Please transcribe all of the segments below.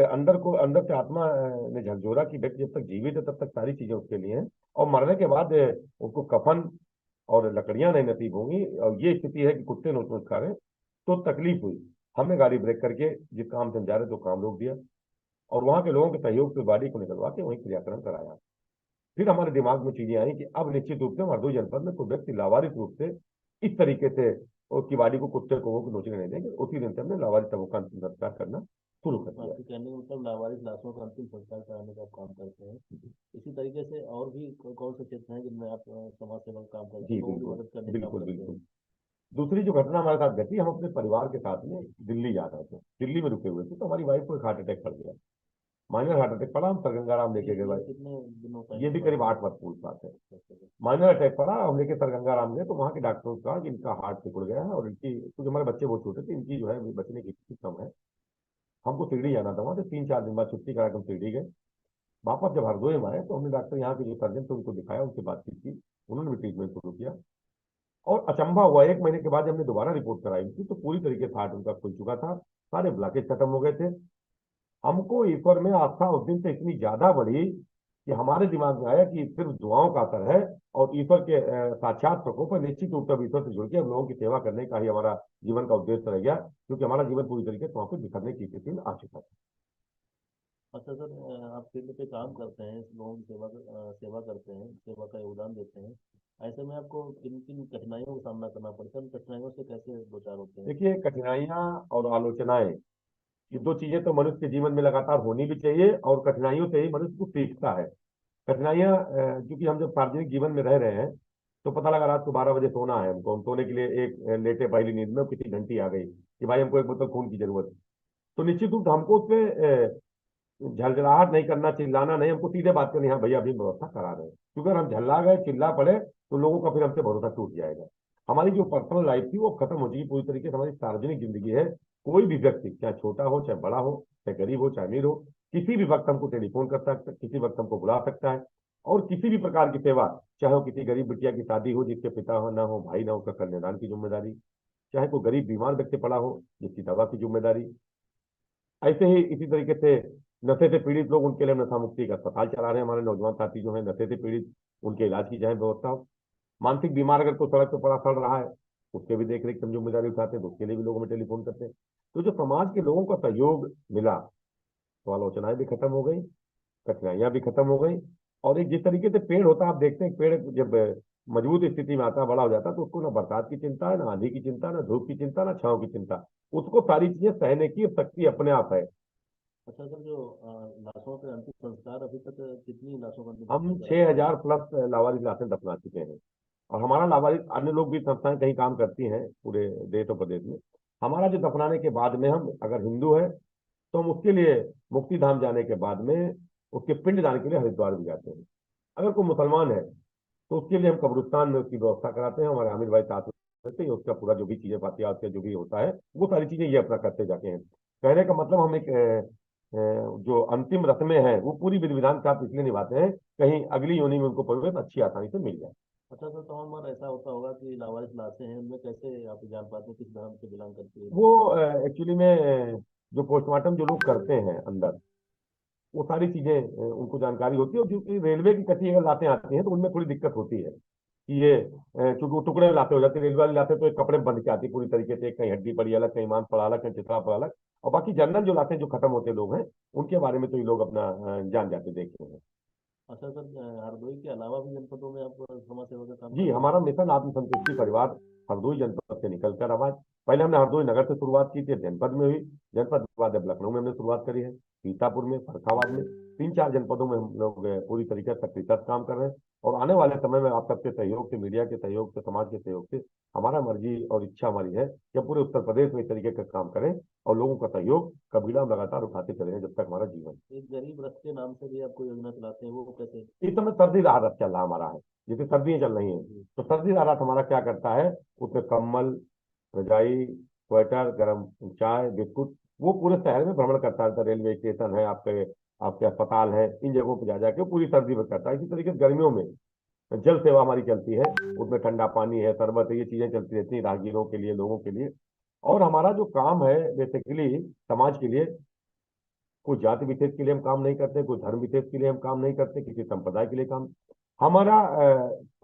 अंदर से आत्मा ने झकझोरा कि व्यक्ति जब तक जीवित है तब तक सारी चीजें उसके लिए हैं, और मरने के बाद उसको कफन और लकड़ियां नहीं नसीब होंगी, और ये स्थिति है कि कुत्ते नोच नोच खा रहे हैं, तो तकलीफ हुई। हमने गाड़ी ब्रेक करके जिस काम से हम जा रहे थे वो काम रोक दिया, और वहां के लोगों के सहयोग से गाड़ी को निकलवा के वहीं क्रियाक्रम कराया। फिर हमारे दिमाग में चीजें आई कि अब निश्चित रूप से हरदोई जनपद में कोई व्यक्ति लावारिस रूप से इस तरीके से उसकी बाड़ी को कुत्ते को वो नोचने नहीं देंगे। उसी दिन से हमने लावारिस शवों का अंतिम संस्कार करना शुरू कर दिया। आपके कहने का मतलब लावारिस लाशों का अंतिम संस्कार कराने का आप काम करते हैं। इसी तरीके से और भी कौन से क्षेत्र हैं जिनमें आप समाज सेवा का काम करते जी हैं, लोगों की बिल्कुल। मदद करने का काम बिल्कुल करते हैं? बिल्कुल। दूसरी जो घटना हमारे साथ घटी, हम अपने परिवार के साथ में दिल्ली जा रहे थे, दिल्ली में रुके हुए थे, तो हमारी वाइफ को एक हार्ट अटैक पड़ गया। माइनर हार्ट अटैक पड़ा, हम सरगंगाराम लेके गए ये भाई। कितने दिनों पहले ये की भी बात करीब है? 8 वर्ष पूर्व बात है। माइनर अटैक पड़ा, हम लेके सरगंगाराम गए, तो वहाँ के डॉक्टरों ने कहा कि इनका हार्ट सिकुड़ गया है, और इनकी, क्योंकि हमारे बच्चे बहुत छोटे थे, इनकी जो है बचने की स्थिति कम है। हमको शिरडी जाना था, वहाँ से 3-4 दिन बाद छुट्टी करा के हम शिरडी गए। वापस जब हरदोई में आए तो हमने डॉक्टर यहाँ के जो सर्जन थे उनको दिखाया, उनसे बातचीत की, उन्होंने भी ट्रीटमेंट शुरू किया। और अचंभा हुआ, 1 महीने के बाद जब हमने दोबारा रिपोर्ट कराई थी तो पूरी तरीके से हार्ट उनका खुल चुका था, सारे ब्लॉकेज खत्म हो गए थे। हमको ईश्वर में आस्था उस दिन से इतनी ज्यादा बढ़ी कि हमारे दिमाग में आया कि सिर्फ दुआओं का असर है, और ईश्वर के साक्षात प्रकोप है। निश्चित रूप से अब ईश्वर से जुड़ के हम लोगों की सेवा करने का ही हमारा जीवन का उद्देश्य रह गया, क्योंकि हमारा जीवन पूरी तरीके से वहां पे बिखरने की स्थिति में आ चुका था। अच्छा सर, आप फील्ड पे काम करते हैं, लोगों की सेवा करते हैं, सेवा का योगदान देते हैं। ऐसे में आपको किन किन कठिनाइयों का सामना करना पड़ता है? उन कठिनाइयों से कैसे दो चार होते हैं? देखिए, कठिनाइयां और आलोचनाएं, ये दो चीजें तो मनुष्य के जीवन में लगातार होनी भी चाहिए, और कठिनाइयों से ही मनुष्य को सीखता है। कठिनाइयां, क्योंकि हम जब सार्वजनिक जीवन में रह रहे हैं, तो पता लगा रात को 12 बजे सोना है हमको, हम सोने के लिए एक लेटे पहली नींद में, किसी घंटी आ गई कि भाई हमको 1 बोतल खून की जरूरत है। तो निश्चित रूप से हमको उस पे झलझलाहट नहीं करना, चिल्लाना नहीं, हमको सीधे बात करनी, हाँ भैया अभी व्यवस्था करा रहे हैं, क्योंकि अगर हम झल्ला गए, चिल्ला पड़े, तो लोगों का फिर हमसे भरोसा टूट जाएगा। हमारी जो पर्सनल लाइफ थी वो खत्म हो चुकी पूरी तरीके से। हमारी सार्वजनिक जिंदगी है, कोई भी व्यक्ति चाहे छोटा हो चाहे बड़ा हो, चाहे गरीब हो चाहे अमीर हो, किसी भी वक्त हमको टेलीफोन कर सकता है, किसी वक्त हमको बुला सकता है, और किसी भी प्रकार की सेवा, चाहे वो किसी गरीब बिटिया की शादी हो जिसके पिता हो ना हो, भाई ना हो, उसका कन्यादान की जिम्मेदारी, चाहे कोई गरीब बीमार व्यक्ति पड़ा हो जिसकी दवा की जिम्मेदारी, ऐसे ही इसी तरीके से नशे से पीड़ित लोग, उनके लिए नशा मुक्ति का अस्पताल चला रहे हैं हमारे नौजवान साथी जो है नशे से पीड़ित, उनके इलाज की चाहे व्यवस्था हो। मानसिक बीमार अगर कोई सड़क पर पड़ा सड़ रहा है, उसके भी देख रेख की हम जिम्मेदारी उठाते हैं, तो उसके लिए भी लोगों में टेलीफोन करते हैं। तो जो समाज के लोगों का सहयोग मिला, तो आलोचनाएं भी खत्म हो गई, कठिनाइयां भी खत्म हो गई। और एक जिस तरीके से पेड़ होता है, आप देखते हैं पेड़ जब मजबूत स्थिति में आता है, बड़ा हो जाता है, तो उसको ना बरसात की चिंता है, ना आंधी की चिंता, ना धूप की चिंता, ना छांव की चिंता, उसको सारी चीजें सहने की शक्ति अपने आप है। अच्छा सर, जो लाशों के अंतिम संस्कार अभी तक कितनी लाशों का अंतिम हम संस्कार करा चुके 6,000 हैं? प्लस लावारिस लाशें दफना चुके हैं। और हमारा लावारिस, अन्य लोग भी संस्थाएं कहीं काम करती हैं पूरे देश और प्रदेश में। हमारा जो दफनाने के बाद में, हम अगर हिंदू है तो हम उसके लिए मुक्ति धाम जाने के बाद में उसके पिंड दान के लिए हरिद्वार भी जाते हैं। अगर कोई मुसलमान है तो उसके लिए हम कब्रिस्तान में उसकी व्यवस्था कराते हैं, हमारे आमिर भाई साथ में रहते हैं, उसका पूरा जो भी चीजें पाती है, उसका जो भी होता है वो सारी चीजें ये अपना करते जाते हैं। कहने का मतलब, हम एक जो अंतिम रस्में हैं वो पूरी विधि विधान के साथ इसलिए निभाते हैं, कहीं अगली योनि में उनको प्रवेश अच्छी आसानी से मिल जाए। अच्छा सर, तो बार ऐसा होता होगा कि लावारिस लाशें हैं, उनमें कैसे आप जान पाते हैं किस धर्म से बिलोंग करती है? वो एक्चुअली में जो पोस्टमार्टम जो लोग करते हैं अंदर, वो सारी चीजें उनको जानकारी होती है। और क्योंकि रेलवे की कटी अगर लातें आती हैं तो उनमें थोड़ी दिक्कत होती है कि ये चूंकि वो टुकड़े में लाते हो जाती है, रेलवे वाली लाते तो एक कपड़े में बंध के आती है पूरी तरीके से, कहीं हड्डी पड़ी अलग, कहीं मांस पड़ा अलग, कहीं चिथड़ा पड़ा अलग। और बाकी जनरल जो लाते हैं, जो खत्म होते लोग हैं, उनके बारे में तो ये लोग अपना जान जाते देखते हैं। अच्छा सर, हरदोई के अलावा भी जनपदों में आप समाज सेवा का काम जी, करते हैं? हमारा मिशन आत्मसंतुष्टि परिवार हरदोई जनपद से निकलकर आवाज, पहले हमने हरदोई नगर से शुरुआत की थी, जनपद में हुई, जनपद के बाद अब लखनऊ में हमने शुरुआत करी है, सीतापुर में, फरुखाबाद में, 3-4 जनपदों में हम लोग पूरी तरीके से सक्रियता से काम कर रहे हैं। और आने वाले समय में आप सबके सहयोग से, मीडिया के सहयोग से, समाज के सहयोग से, हमारा मर्जी और इच्छा हमारी है कि पूरे उत्तर प्रदेश में इस तरीके का काम करें, और लोगों का सहयोग कबीला हम लगातार उठाते चले जब तक हमारा जीवन। एक गरीब रथ के नाम से भी आपको योजना चलाते हैं, वो कैसे? इस समय सर्दी राहत चल रहा हमारा है, जैसे सर्दियां चल रही हैं, तो सर्दी राहत हमारा क्या करता है, उसमें कंबल, रजाई, स्वेटर, गर्म चाय, बिस्कुट, वो पूरे शहर में भ्रमण करता है। रेलवे स्टेशन है आपके, आपके अस्पताल है, इन जगहों पर जा जाके पूरी सर्दी में करता है। इसी तरीके से गर्मियों में जल सेवा हमारी चलती है, उसमें ठंडा पानी है, शरबत है, ये चीजें चलती रहती हैं राहगीरों के लिए, लोगों के लिए। और हमारा जो काम है बेसिकली समाज के लिए, कोई जाति विशेष के लिए हम काम नहीं करते, कोई धर्म विशेष के लिए हम काम नहीं करते, किसी संप्रदाय के लिए काम, हमारा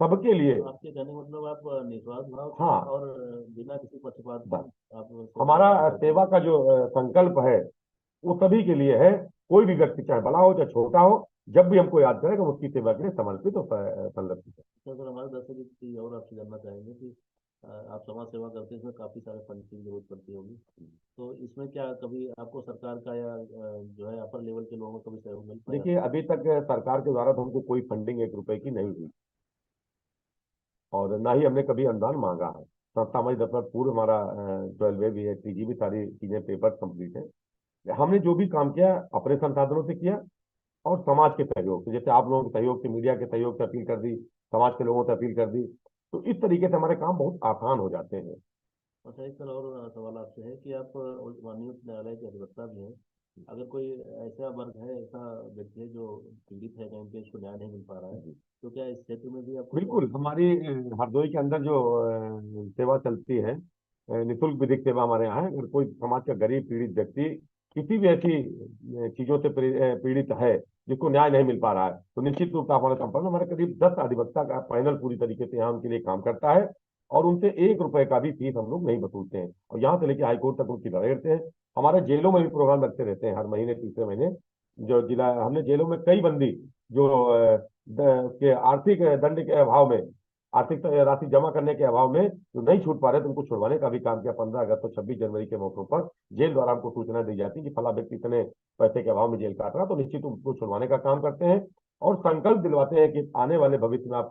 सबके लिए। आपके कहने का मतलब आप निस्वार्थ भाव से हाँ, और बिना किसी पक्षपात के बस आप सेवा हमारा का काम करते हैं। सेवा का जो संकल्प है वो सभी के लिए है। कोई भी व्यक्ति चाहे बड़ा हो चाहे छोटा हो, जब भी हमको याद करेगा उसकी सेवा के लिए समर्पित और संरक्षित है। तो अगर हमारे दर्शक एक चीज़ और आपसे जानना चाहेंगे कि आप समाज सेवा करते हैं, इसमें काफ़ी सारे फंड की जरूरत पड़ती होगी, तो इसमें क्या कभी आपको सरकार का या जो है अपर लेवल के लोगों का भी सहयोग मिल पाया? देखिए, अभी तक सरकार के द्वारा तो हमको कोई फंडिंग 1 रुपए की नहीं हुई, और ना ही हमने कभी अनुदान मांगा है। संस्था हमारी दफ्तर पूर्व हमारा 12वीं भी है, 3G भी, सारी चीजें पेपर कंप्लीट है। हमने जो भी काम किया अपने संसाधनों से किया और समाज के सहयोग से, जैसे आप लोगों के सहयोग से, मीडिया के सहयोग से अपील कर दी, समाज के लोगों से अपील कर दी, तो इस तरीके से हमारे काम बहुत आसान हो जाते हैं। अच्छा, एक सर और सवाल आपसे है कि आप माननीय उच्च न्यायालय के अधिवक्ता भी हैं। अगर कोई ऐसा वर्ग है, ऐसा व्यक्ति है जो पीड़ित है, कहीं पे उसको न्याय नहीं मिल पा रहा है, तो क्या इस क्षेत्र में भी आप कुछ बिल्कुल, हमारी हरदोई के अंदर जो सेवा चलती है, निःशुल्क विधिक सेवा हमारे यहाँ है। अगर कोई समाज का गरीब पीड़ित व्यक्ति किसी भी ऐसी चीजों से पीड़ित है जिसको न्याय नहीं मिल पा रहा है, तो निश्चित रूप से हमारे संपर्क में हमारे करीब 10 अधिवक्ता का पैनल पूरी तरीके से यहाँ उनके लिए काम करता है, और उनसे 1 रुपए का भी फीस हम लोग नहीं वसूलते हैं, और यहाँ से लेकर हाईकोर्ट तक उनकी लड़ाई लड़ते हैं। हमारे जेलों में भी प्रोग्राम लगते रहते हैं, हर महीने, तीसरे महीने। जो जिला हमने जेलों में कई बंदी जो के आर्थिक दंड के अभाव में, आर्थिक राशि जमा करने के अभाव में जो नहीं छूट पा रहे थे, उनको छुड़वाने का भी काम किया। 15 अगस्त और 26 जनवरी के मौकों पर जेल द्वारा हमको सूचना दी जाती है कि फला व्यक्ति इतने पैसे के अभाव में जेल काट रहा, तो निश्चित उसको छुड़वाने का काम करते हैं और संकल्प दिलवाते हैं कि आने वाले भविष्य में आप